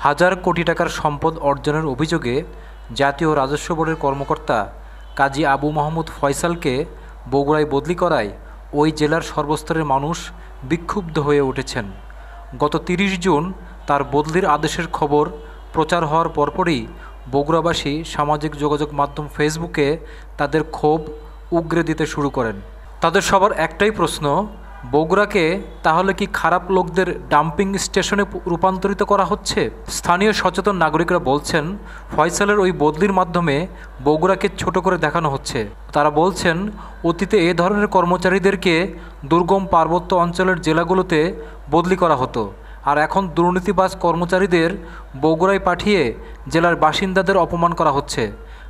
হাজার কোটি টাকার সম্পদ অর্জনের অভিযোগে জাতীয় রাজস্ব বোর্ডের কর্মকর্তা কাজী আবু মাহমুদ ফয়সালকে বগুড়ায় বদলি করায় ওই জেলার সর্বস্তরের মানুষ বিক্ষুব্ধ হয়ে উঠেছেন। গত ৩০ জুন তার বদলির আদেশের খবর প্রচার হওয়ার পরপরই বগুড়াবাসী সামাজিক যোগাযোগ মাধ্যম ফেসবুকে তাদের ক্ষোভ উগরে দিতে শুরু করেন। তাদের সবার একটাই প্রশ্ন, বগুড়াকে তাহলে কি খারাপ লোকদের ডাম্পিং স্টেশনে রূপান্তরিত করা হচ্ছে? স্থানীয় সচেতন নাগরিকরা বলছেন, ফয়সালের ওই বদলির মাধ্যমে বগুড়াকে ছোট করে দেখানো হচ্ছে। তারা বলছেন, অতীতে এ ধরনের কর্মচারীদেরকে দুর্গম পার্বত্য অঞ্চলের জেলাগুলোতে বদলি করা হতো, আর এখন দুর্নীতিবাজ কর্মচারীদের বগুড়ায় পাঠিয়ে জেলার বাসিন্দাদের অপমান করা হচ্ছে।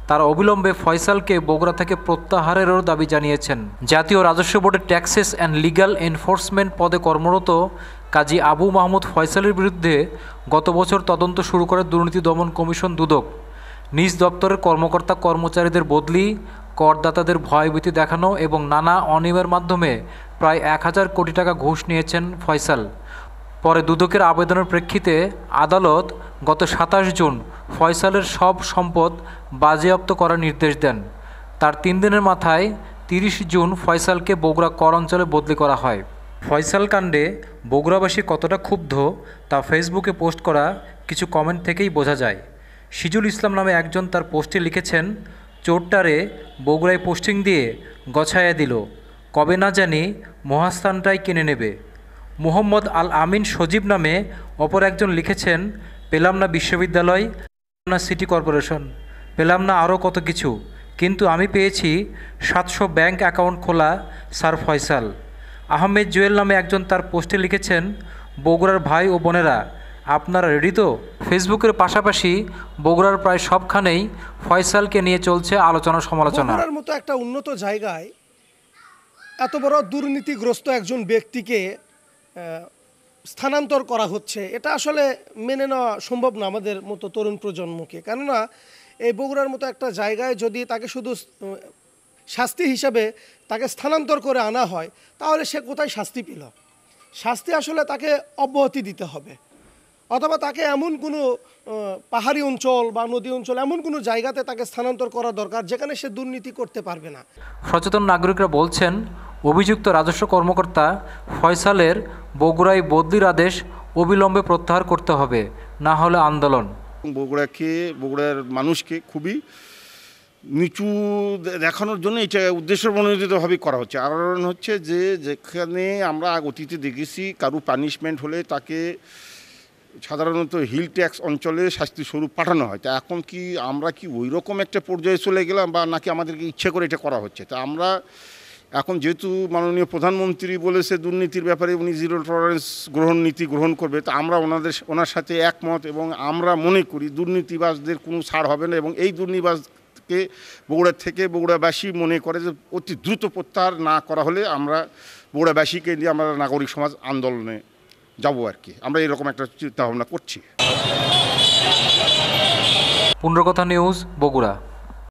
তারা অবিলম্বে ফয়সালকে বগুড়া থেকে প্রত্যাহারেরও দাবি জানিয়েছেন। জাতীয় রাজস্ব বোর্ডের ট্যাক্সেস অ্যান্ড লিগ্যাল এনফোর্সমেন্ট পদে কর্মরত কাজী আবু মাহমুদ ফয়সালের বিরুদ্ধে গত বছর তদন্ত শুরু করে দুর্নীতি দমন কমিশন দুদক। নিজ দপ্তরের কর্মকর্তা কর্মচারীদের বদলি, করদাতাদের ভয়ভীতি দেখানো এবং নানা অনিয়মের মাধ্যমে প্রায় ১,০০০ কোটি টাকা ঘুষ নিয়েছেন ফয়সাল। পরে দুদকের আবেদনের প্রেক্ষিতে আদালত গত ২৭ জুন ফয়সালের সব সম্পদ বাজেয়াপ্ত করার নির্দেশ দেন। তার ৩ দিনের মাথায় ৩০ জুন ফয়সালকে বগুড়া কর অঞ্চলে বদলি করা হয়। ফয়সাল কাণ্ডে বগুড়াবাসী কতটা ক্ষুব্ধ তা ফেসবুকে পোস্ট করা কিছু কমেন্ট থেকেই বোঝা যায়। সিজুল ইসলাম নামে একজন তার পোস্টে লিখেছেন, চোরটারে বগুড়ায় পোস্টিং দিয়ে গছায়া দিল, কবে না জানি মহাস্থানটাই কিনে নেবে। মোহাম্মদ আল আমিন সজীব নামে অপর একজন লিখেছেন, পেলাম না বিশ্ববিদ্যালয়, পেলাম না সিটি কর্পোরেশন, পেলাম না আরও কত কিছু, কিন্তু আমি পেয়েছি ৭০০ ব্যাংক অ্যাকাউন্ট খোলা স্যার ফয়সাল। আহমেদ জুয়েল নামে একজন তার পোস্টে লিখেছেন, বগুড়ার ভাই ও বোনেরা, আপনারা রেডি তো? ফেসবুকের পাশাপাশি বগুড়ার প্রায় সবখানেই ফয়সালকে নিয়ে চলছে আলোচনা সমালোচনা। বগুড়ার মতো একটা উন্নত জায়গায় এত বড় দুর্নীতিগ্রস্ত একজন ব্যক্তিকে স্থানান্তর করা হচ্ছে, এটা আসলে মেনে নেওয়া সম্ভব না আমাদের মতো তরুণ প্রজন্মকে। কেননা এই বগুড়ার মতো একটা জায়গায় যদি তাকে শুধু শাস্তি হিসাবে তাকে স্থানান্তর করে আনা হয়, তাহলে সে কোথায় শাস্তি পেল? শাস্তি আসলে তাকে অব্যাহতি দিতে হবে, অথবা তাকে এমন কোনো পাহাড়ি অঞ্চল বা নদী অঞ্চল এমন কোনো জায়গাতে তাকে স্থানান্তর করা দরকার যেখানে সে দুর্নীতি করতে পারবে না। সচেতন নাগরিকরা বলছেন, অভিযুক্ত রাজস্ব কর্মকর্তা ফয়সালের বগুড়ায় বদলির আদেশ অবিলম্বে প্রত্যাহার করতে হবে, না হলে আন্দোলন। বগুড়ার মানুষকে খুবই নিচু দেখানোর জন্য এটা উদ্দেশ্য প্রণোদিতভাবে করা হচ্ছে। আর হচ্ছে যে যেখানে আমরা অতীতে দেখেছি কারো পানিশমেন্ট হলে তাকে সাধারণত হিল ট্যাক্স অঞ্চলে শাস্তি স্বরূপ পাঠানো হয়। তা এখন কি আমরা কি ওই রকম একটা পর্যায়ে চলে গেলাম, বা নাকি আমাদেরকে ইচ্ছে করে এটা করা হচ্ছে? তা আমরা এখন যেহেতু মাননীয় প্রধানমন্ত্রী বলেছে দুর্নীতির ব্যাপারে উনি জিরো টলারেন্স নীতি গ্রহণ করবে, তা আমরা ওনার সাথে একমত, এবং আমরা মনে করি দুর্নীতিবাজদের কোনো ছাড় হবে না, এবং এই দুর্নীতিবাজকে বগুড়া থেকে বগুড়াবাসী মনে করে যে অতি দ্রুত প্রত্যাহার না করা হলে আমরা বগুড়াবাসীকে নিয়ে আমরা নাগরিক সমাজ আন্দোলনে যাবো আর কি। আমরা এরকম একটা চিন্তা ভাবনা করছি। পুনর্কথা নিউজ, বগুড়া।